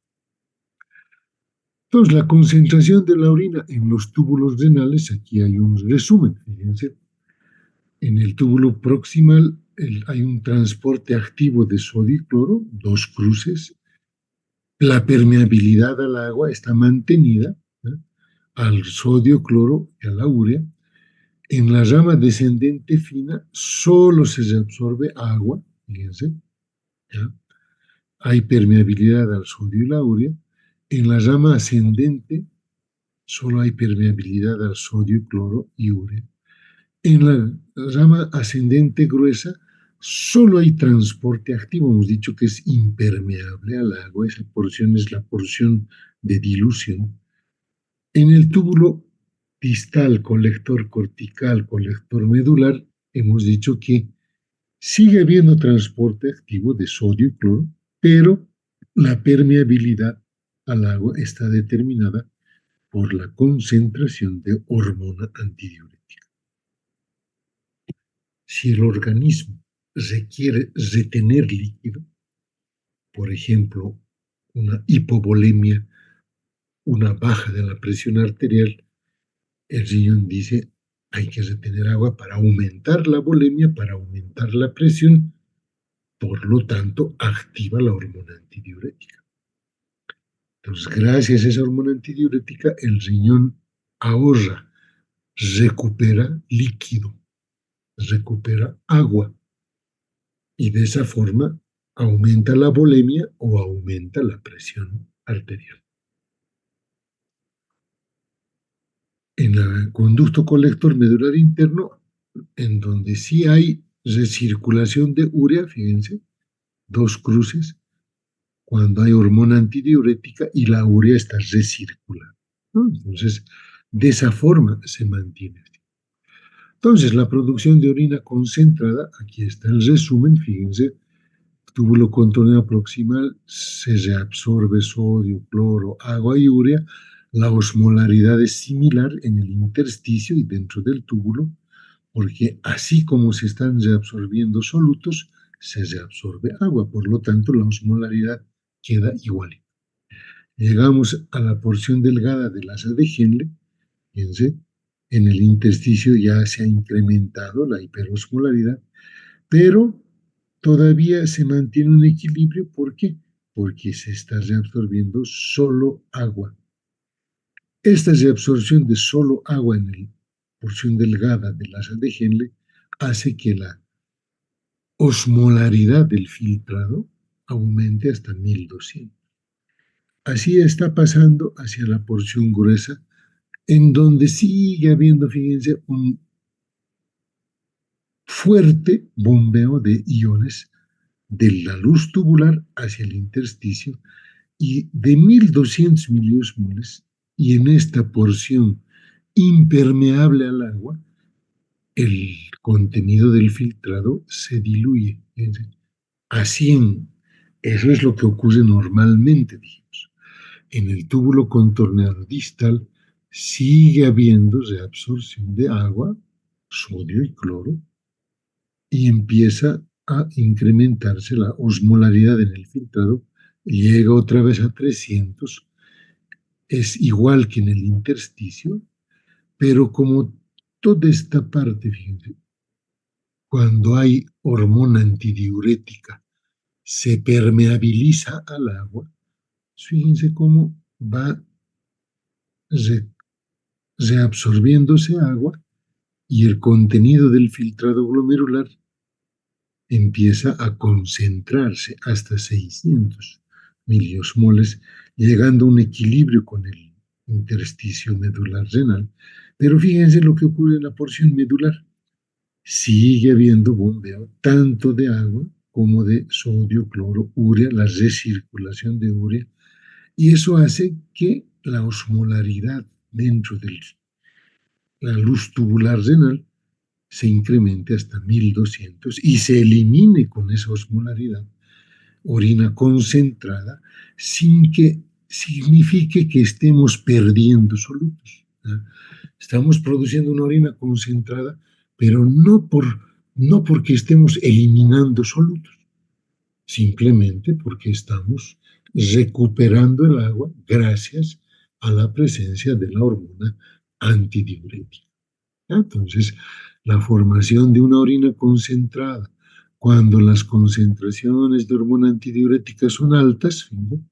Entonces, la concentración de la orina en los túbulos renales, aquí hay un resumen, fíjense. En el túbulo proximal hay un transporte activo de sodio y cloro, dos cruces. La permeabilidad al agua está mantenida, ¿no?, al sodio, cloro y a la urea. En la rama descendente fina solo se reabsorbe agua, fíjense, ¿ya? Hay permeabilidad al sodio y la urea. En la rama ascendente solo hay permeabilidad al sodio, cloro y urea. En la rama ascendente gruesa solo hay transporte activo. Hemos dicho que es impermeable al agua. Esa porción es la porción de dilución. En el túbulo distal, colector cortical, colector medular, hemos dicho que sigue habiendo transporte activo de sodio y cloro, pero la permeabilidad al agua está determinada por la concentración de hormona antidiurética. Si el organismo requiere retener líquido, por ejemplo, una hipovolemia, una baja de la presión arterial, el riñón dice, hay que retener agua para aumentar la volemia, para aumentar la presión, por lo tanto, activa la hormona antidiurética. Entonces, gracias a esa hormona antidiurética, el riñón ahorra, recupera líquido. recupera agua y de esa forma aumenta la volemia o aumenta la presión arterial. En el conducto colector medular interno, en donde sí hay recirculación de urea, fíjense, dos cruces, cuando hay hormona antidiurética y la urea está recirculando, ¿no? Entonces, de esa forma se mantiene. Entonces, la producción de orina concentrada, aquí está el resumen, fíjense, túbulo contorneo proximal, se reabsorbe sodio, cloro, agua y urea. La osmolaridad es similar en el intersticio y dentro del túbulo, porque así como se están reabsorbiendo solutos, se reabsorbe agua, por lo tanto la osmolaridad queda igual. Llegamos a la porción delgada del asa de Henle, fíjense, en el intersticio ya se ha incrementado la hiperosmolaridad, pero todavía se mantiene un equilibrio. ¿Por qué? Porque se está reabsorbiendo solo agua. Esta reabsorción de solo agua en la porción delgada del asa de Henle hace que la osmolaridad del filtrado aumente hasta 1200. Así está pasando hacia la porción gruesa, en donde sigue habiendo, fíjense, un fuerte bombeo de iones de la luz tubular hacia el intersticio y de 1200 miliosmoles, y en esta porción impermeable al agua, el contenido del filtrado se diluye a 100. Eso es lo que ocurre normalmente, dijimos. En el túbulo contorneado distal sigue habiendo reabsorción de agua, sodio y cloro, y empieza a incrementarse la osmolaridad en el filtrado, llega otra vez a 300, es igual que en el intersticio, pero como toda esta parte, fíjense, cuando hay hormona antidiurética, se permeabiliza al agua, fíjense cómo va re reabsorbiéndose agua y el contenido del filtrado glomerular empieza a concentrarse hasta 600 miliosmoles, llegando a un equilibrio con el intersticio medular renal. Pero fíjense lo que ocurre en la porción medular. Sigue habiendo bombeo tanto de agua como de sodio, cloro, urea, la recirculación de urea, y eso hace que la osmolaridad dentro de la luz tubular renal se incremente hasta 1200 y se elimine con esa osmolaridad orina concentrada sin que signifique que estemos perdiendo solutos, ¿no? Estamos produciendo una orina concentrada, pero no porque estemos eliminando solutos, simplemente porque estamos recuperando el agua gracias a la presencia de la hormona antidiurética. Entonces, la formación de una orina concentrada, cuando las concentraciones de hormona antidiurética son altas, ¿no?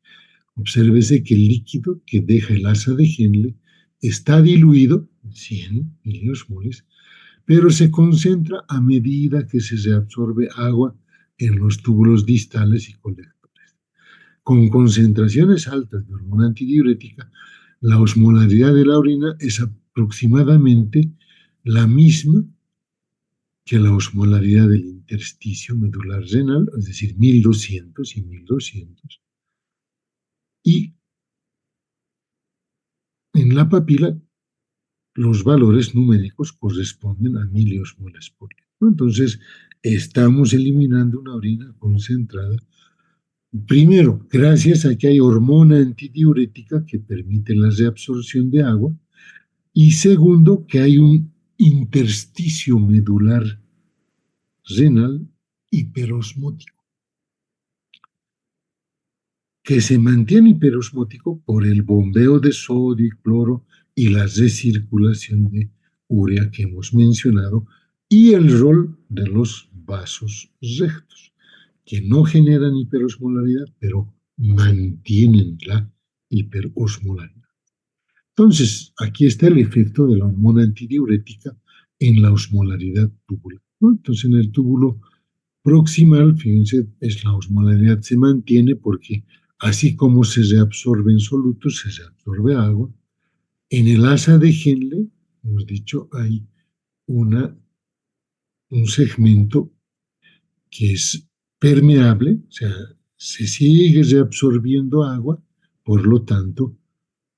Obsérvese que el líquido que deja el asa de Henle está diluido, 100 miliosmoles, pero se concentra a medida que se reabsorbe agua en los túbulos distales y colectores. Con concentraciones altas de hormona antidiurética, la osmolaridad de la orina es aproximadamente la misma que la osmolaridad del intersticio medular renal, es decir, 1200 y 1200. Y en la papila, los valores numéricos corresponden a miliosmoles por litro. Entonces, estamos eliminando una orina concentrada. Primero, gracias a que hay hormona antidiurética que permite la reabsorción de agua. Y segundo, que hay un intersticio medular renal hiperosmótico, que se mantiene hiperosmótico por el bombeo de sodio y cloro y la recirculación de urea que hemos mencionado, y el rol de los vasos rectos, que no generan hiperosmolaridad, pero mantienen la hiperosmolaridad. Entonces, aquí está el efecto de la hormona antidiurética en la osmolaridad tubular. ¿no? Entonces, en el túbulo proximal, fíjense, es la osmolaridad se mantiene porque así como se reabsorben solutos, se reabsorbe agua. En el asa de Henle, hemos dicho, hay una, un segmento que es permeable, o sea, se sigue reabsorbiendo agua, por lo tanto,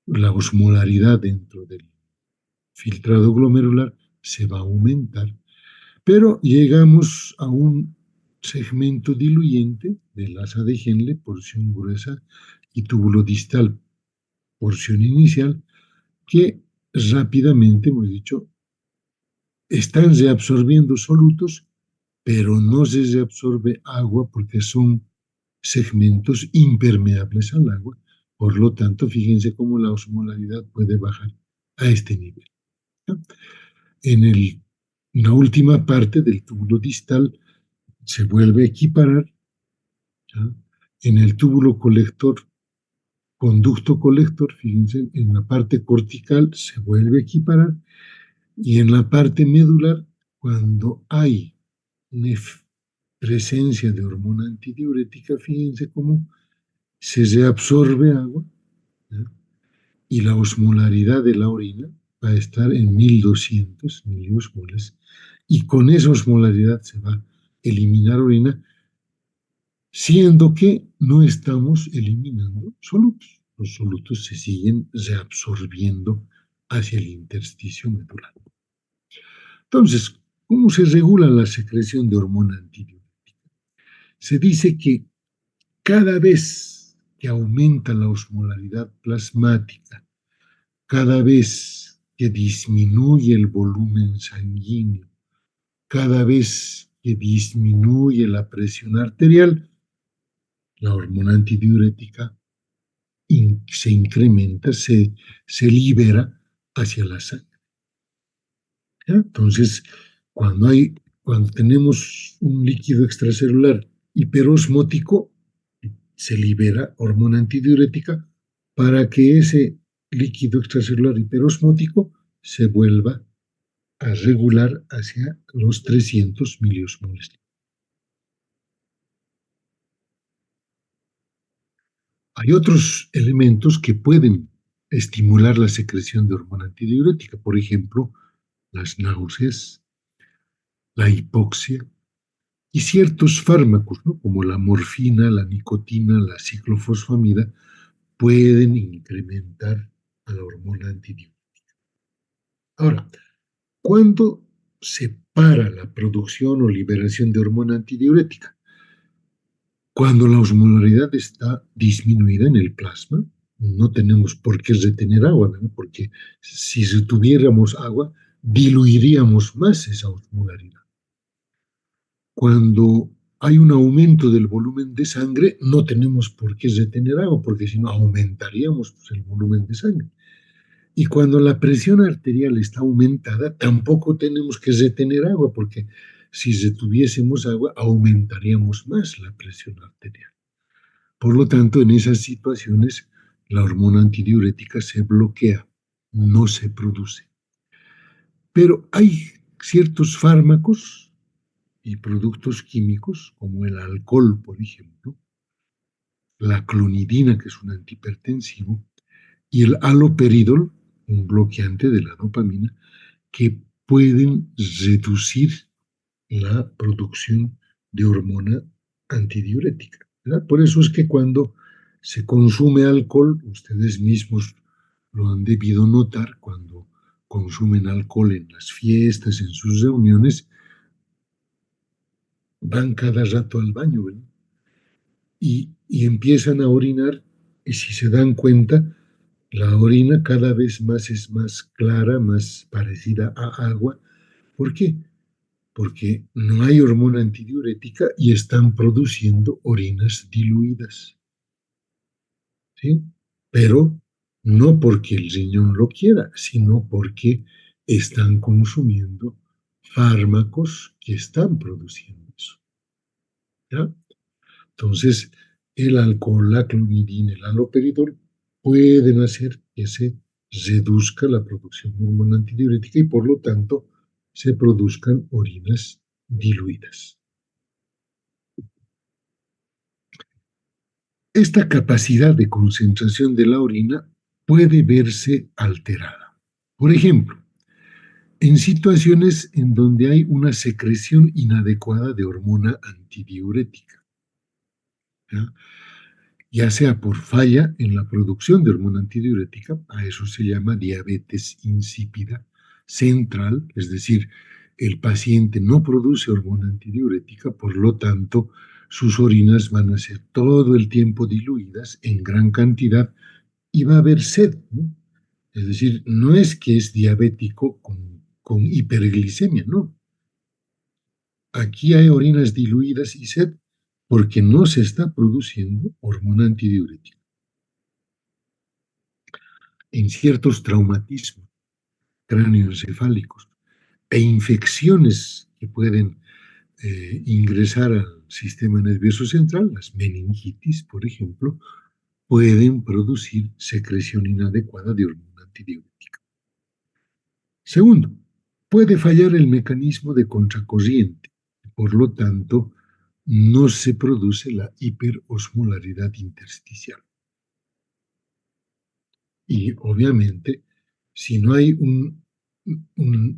la osmolaridad dentro del filtrado glomerular se va a aumentar. Pero llegamos a un segmento diluyente del asa de Henle, porción gruesa, y túbulo distal, porción inicial, que rápidamente, hemos dicho, están reabsorbiendo solutos, pero no se reabsorbe agua porque son segmentos impermeables al agua. Por lo tanto, fíjense cómo la osmolaridad puede bajar a este nivel, ¿no? En la última parte del túbulo distal se vuelve a equiparar, ¿no? En el túbulo colector, conducto colector, fíjense, en la parte cortical se vuelve a equiparar y en la parte medular, cuando hay presencia de hormona antidiurética, fíjense cómo se reabsorbe agua, ¿no? Y la osmolaridad de la orina va a estar en 1200 miliosmoles y con esa osmolaridad se va a eliminar orina, siendo que no estamos eliminando solutos. Los solutos se siguen reabsorbiendo hacia el intersticio medular. Entonces, ¿cómo se regula la secreción de hormona antidiurética? Se dice que cada vez que aumenta la osmolaridad plasmática, cada vez que disminuye el volumen sanguíneo, cada vez que disminuye la presión arterial, la hormona antidiurética se incrementa, se libera hacia la sangre. ¿Ya? Entonces, cuando tenemos un líquido extracelular hiperosmótico, se libera hormona antidiurética para que ese líquido extracelular hiperosmótico se vuelva a regular hacia los 300 miliosmoles. Hay otros elementos que pueden estimular la secreción de hormona antidiurética, por ejemplo, las náuseas, la hipoxia y ciertos fármacos, ¿no? Como la morfina, la nicotina, la ciclofosfamida, pueden incrementar a la hormona antidiurética. Ahora, ¿cuándo se para la producción o liberación de hormona antidiurética? Cuando la osmolaridad está disminuida en el plasma, no tenemos por qué retener agua, ¿no? Porque si retuviéramos agua, diluiríamos más esa osmolaridad. Cuando hay un aumento del volumen de sangre, no tenemos por qué retener agua, porque si no aumentaríamos pues, el volumen de sangre. Y cuando la presión arterial está aumentada, tampoco tenemos que retener agua, porque si retuviésemos agua, aumentaríamos más la presión arterial. Por lo tanto, en esas situaciones, la hormona antidiurética se bloquea, no se produce. Pero hay ciertos fármacos y productos químicos, como el alcohol, por ejemplo, la clonidina, que es un antihipertensivo, y el haloperidol, un bloqueante de la dopamina, que pueden reducir la producción de hormona antidiurética, ¿verdad? Por eso es que cuando se consume alcohol, ustedes mismos lo han debido notar, cuando consumen alcohol en las fiestas, en sus reuniones, van cada rato al baño, ¿verdad? Y empiezan a orinar, y si se dan cuenta, la orina cada vez más es más clara, más parecida a agua. ¿Por qué? Porque no hay hormona antidiurética y están produciendo orinas diluidas, ¿sí? Pero no porque el riñón lo quiera, sino porque están consumiendo fármacos que están produciendo eso, ¿ya? Entonces, el alcohol, la clonidina, el haloperidol pueden hacer que se reduzca la producción de hormona antidiurética y por lo tanto se produzcan orinas diluidas. Esta capacidad de concentración de la orina puede verse alterada. Por ejemplo, en situaciones en donde hay una secreción inadecuada de hormona antidiurética, ¿ya? Ya sea por falla en la producción de hormona antidiurética, a eso se llama diabetes insípida central, es decir, el paciente no produce hormona antidiurética, por lo tanto, sus orinas van a ser todo el tiempo diluidas en gran cantidad y va a haber sed, ¿no? Es decir, no es que es diabético con hiperglicemia, no. Aquí hay orinas diluidas y sed porque no se está produciendo hormona antidiurética. En ciertos traumatismos cráneoencefálicos e infecciones que pueden ingresar al sistema nervioso central, las meningitis, por ejemplo, pueden producir secreción inadecuada de hormona antidiurética. Segundo, puede fallar el mecanismo de contracorriente, por lo tanto, no se produce la hiperosmolaridad intersticial. Y obviamente, si no hay un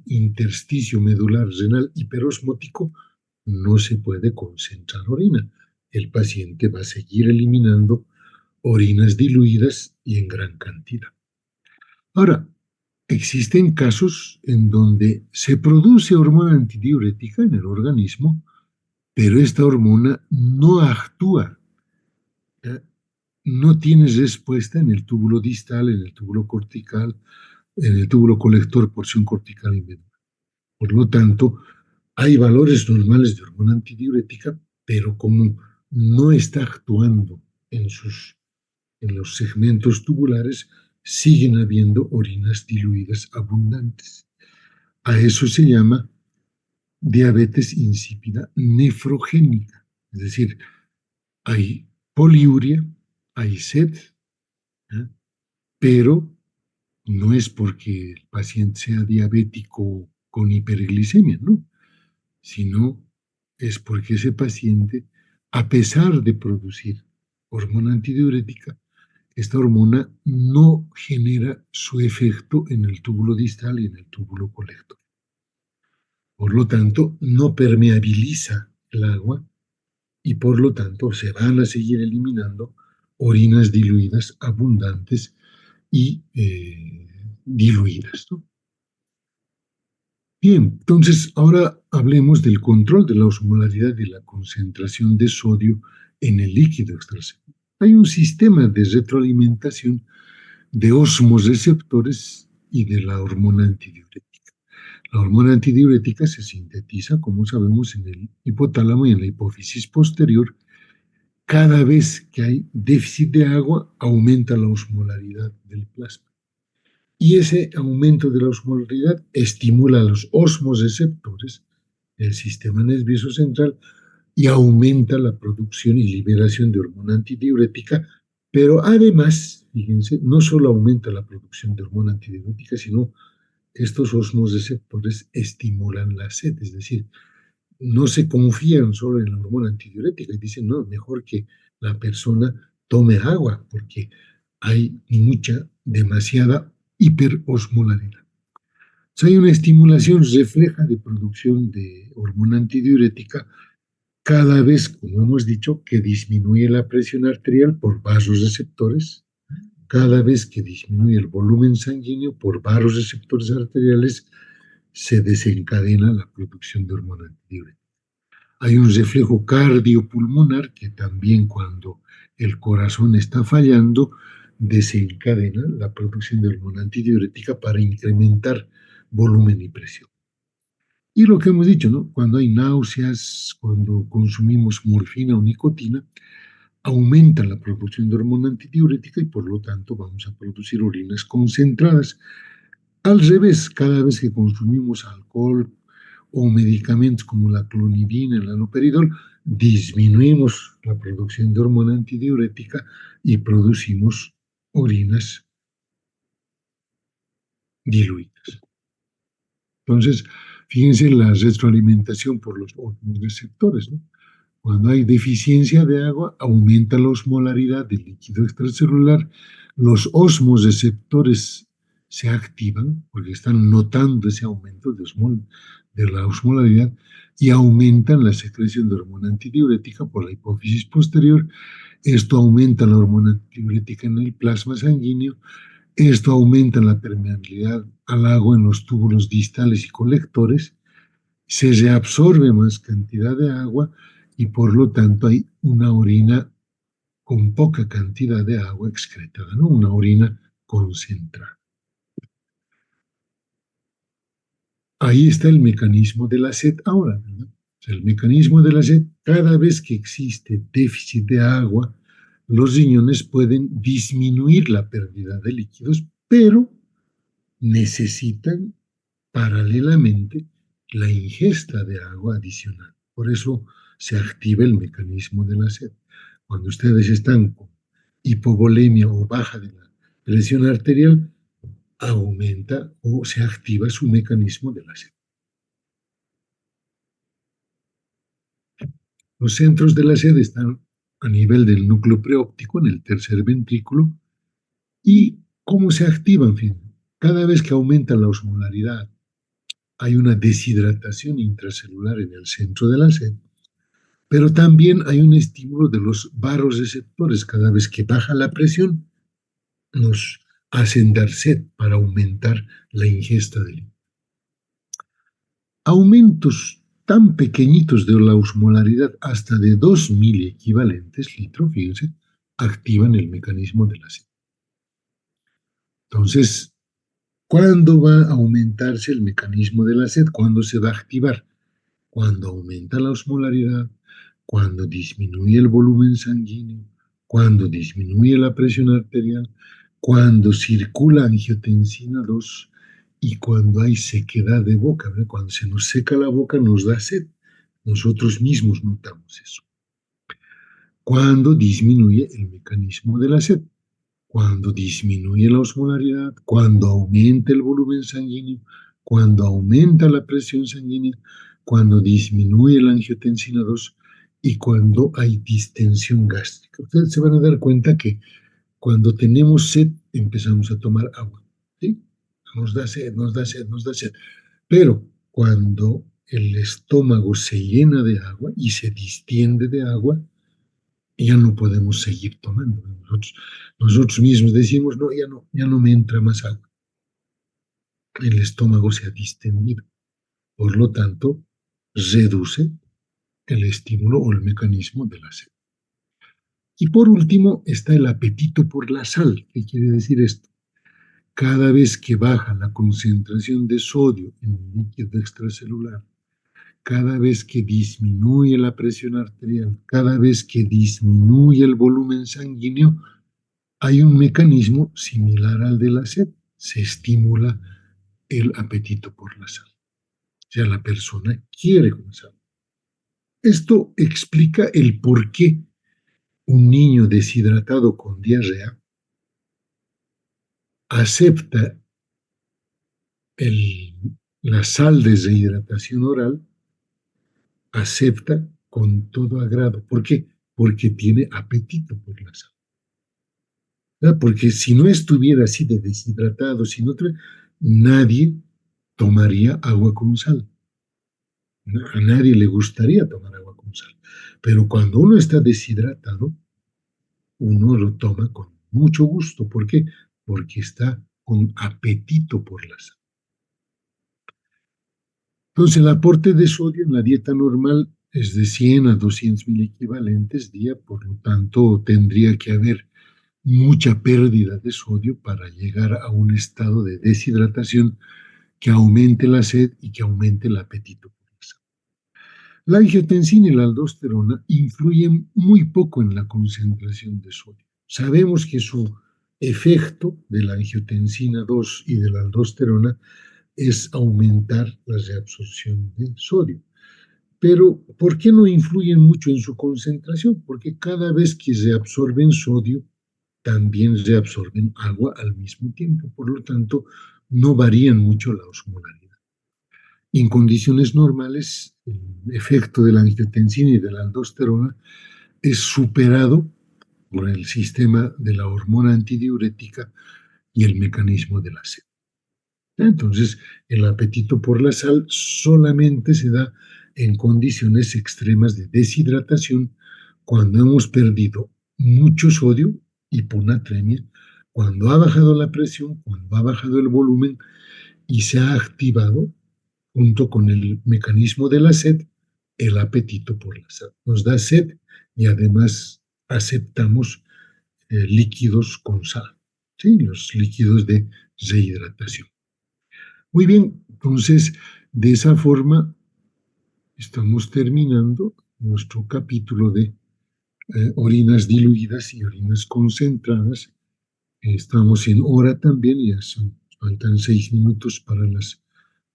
intersticio medular renal hiperosmótico, no se puede concentrar orina. El paciente va a seguir eliminando orinas diluidas y en gran cantidad. Ahora, existen casos en donde se produce hormona antidiurética en el organismo, pero esta hormona no actúa, ¿ya? No tiene respuesta en el túbulo distal, en el túbulo cortical, en el túbulo colector, porción cortical y medular. Por lo tanto, hay valores normales de hormona antidiurética, pero como no está actuando en, en los segmentos tubulares, siguen habiendo orinas diluidas abundantes. A eso se llama diabetes insípida nefrogénica, es decir, hay poliuria, hay sed, ¿eh? Pero no es porque el paciente sea diabético con hiperglicemia, ¿no? Sino es porque ese paciente, a pesar de producir hormona antidiurética, esta hormona no genera su efecto en el túbulo distal y en el túbulo colector. Por lo tanto, no permeabiliza el agua y por lo tanto se van a seguir eliminando orinas diluidas abundantes y diluidas, ¿no? Bien, entonces ahora hablemos del control de la osmolaridad y la concentración de sodio en el líquido extracelular. Hay un sistema de retroalimentación de osmoreceptores y de la hormona antidiurética. La hormona antidiurética se sintetiza, como sabemos, en el hipotálamo y en la hipófisis posterior. Cada vez que hay déficit de agua, aumenta la osmolaridad del plasma. Y ese aumento de la osmolaridad estimula a los osmoreceptores del sistema nervioso central y aumenta la producción y liberación de hormona antidiurética, pero además, fíjense, no solo aumenta la producción de hormona antidiurética, sino estos osmoreceptores estimulan la sed, es decir, no se confían solo en la hormona antidiurética y dicen, no, mejor que la persona tome agua porque hay demasiada hiperosmolaridad. O sea, hay una estimulación refleja de producción de hormona antidiurética cada vez, como hemos dicho, que disminuye la presión arterial por vasoreceptores, cada vez que disminuye el volumen sanguíneo por vasoreceptores arteriales, se desencadena la producción de hormona antidiurética. Hay un reflejo cardiopulmonar que también cuando el corazón está fallando desencadena la producción de hormona antidiurética para incrementar volumen y presión. Y lo que hemos dicho, ¿no? Cuando hay náuseas, cuando consumimos morfina o nicotina, aumenta la producción de hormona antidiurética y por lo tanto vamos a producir orinas concentradas. Al revés, cada vez que consumimos alcohol o medicamentos como la clonidina, el haloperidol, disminuimos la producción de hormona antidiurética y producimos orinas diluidas. Entonces, Fíjense en la retroalimentación por los receptores, ¿no? Cuando hay deficiencia de agua, aumenta la osmolaridad del líquido extracelular, los osmoreceptores se activan porque están notando ese aumento de la osmolaridad y aumentan la secreción de hormona antidiurética por la hipófisis posterior. Esto aumenta la hormona antidiurética en el plasma sanguíneo. Esto aumenta la permeabilidad al agua en los túbulos distales y colectores, se reabsorbe más cantidad de agua y por lo tanto hay una orina con poca cantidad de agua excretada, ¿no? Una orina concentrada. Ahí está el mecanismo de la sed ahora, ¿verdad? O sea, el mecanismo de la sed, cada vez que existe déficit de agua, los riñones pueden disminuir la pérdida de líquidos, pero necesitan paralelamente la ingesta de agua adicional. Por eso se activa el mecanismo de la sed. Cuando ustedes están con hipovolemia o baja de la presión arterial, aumenta o se activa su mecanismo de la sed. Los centros de la sed están a nivel del núcleo preóptico, en el tercer ventrículo, y cómo se activan. Cada vez que aumenta la osmolaridad, hay una deshidratación intracelular en el centro de la sed, pero también hay un estímulo de los vasoreceptores. Cada vez que baja la presión, nos hacen dar sed para aumentar la ingesta de líquido. Aumentos tan pequeñitos de la osmolaridad, hasta de 2.000 equivalentes litros, fíjense, activan el mecanismo de la sed. Entonces, ¿cuándo va a aumentarse el mecanismo de la sed? ¿Cuándo se va a activar? Cuando aumenta la osmolaridad, cuando disminuye el volumen sanguíneo, cuando disminuye la presión arterial, cuando circula angiotensina 2 y cuando hay sequedad de boca, ¿verdad? Cuando se nos seca la boca nos da sed. Nosotros mismos notamos eso. Cuando disminuye el mecanismo de la sed, cuando disminuye la osmolaridad, cuando aumenta el volumen sanguíneo, cuando aumenta la presión sanguínea, cuando disminuye la angiotensina 2 y cuando hay distensión gástrica. Ustedes se van a dar cuenta que cuando tenemos sed empezamos a tomar agua, ¿sí? Nos da sed, nos da sed, nos da sed. Pero cuando el estómago se llena de agua y se distiende de agua, ya no podemos seguir tomando. Nosotros mismos decimos, no, ya no me entra más agua. El estómago se ha distendido. Por lo tanto, reduce el estímulo o el mecanismo de la sed. Y por último está el apetito por la sal. ¿Qué quiere decir esto? Cada vez que baja la concentración de sodio en el líquido extracelular, cada vez que disminuye la presión arterial, cada vez que disminuye el volumen sanguíneo, hay un mecanismo similar al de la sed. Se estimula el apetito por la sal. O sea, la persona quiere comer sal. Esto explica el por qué un niño deshidratado con diarrea acepta la sal de rehidratación oral, acepta con todo agrado. ¿Por qué? Porque tiene apetito por la sal. ¿Verdad? Porque si no estuviera así de deshidratado, nadie tomaría agua con sal. A nadie le gustaría tomar agua con sal. Pero cuando uno está deshidratado, uno lo toma con mucho gusto. ¿Por qué? Porque está con apetito por la sal. Entonces, el aporte de sodio en la dieta normal es de 100 a 200.000 equivalentes día, por lo tanto, tendría que haber mucha pérdida de sodio para llegar a un estado de deshidratación que aumente la sed y que aumente el apetito por la sal. La angiotensina y la aldosterona influyen muy poco en la concentración de sodio. Sabemos que su efecto de la angiotensina 2 y de la aldosterona es aumentar la reabsorción de sodio. Pero, ¿por qué no influyen mucho en su concentración? Porque cada vez que se absorben sodio, también se absorben agua al mismo tiempo. Por lo tanto, no varían mucho la osmolaridad. En condiciones normales, el efecto de la angiotensina y de la aldosterona es superado por el sistema de la hormona antidiurética y el mecanismo de la sed. Entonces, el apetito por la sal solamente se da en condiciones extremas de deshidratación, cuando hemos perdido mucho sodio, hiponatremia, cuando ha bajado la presión, cuando ha bajado el volumen y se ha activado, junto con el mecanismo de la sed, el apetito por la sal. Nos da sed y además aceptamos líquidos con sal, ¿sí? Los líquidos de rehidratación. Muy bien, entonces de esa forma estamos terminando nuestro capítulo de orinas diluidas y orinas concentradas. Estamos en hora también, ya faltan 6 minutos para las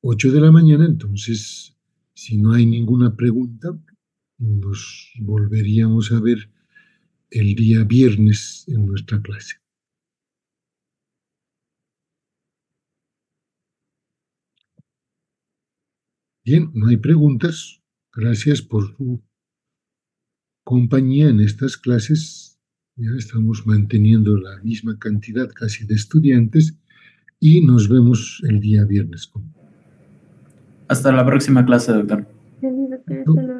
8 de la mañana, entonces si no hay ninguna pregunta, nos volveríamos a ver el día viernes en nuestra clase. Bien, no hay preguntas. Gracias por su compañía en estas clases. Ya estamos manteniendo la misma cantidad casi de estudiantes y nos vemos el día viernes. Hasta la próxima clase, doctor. Gracias, doctor. Hasta luego.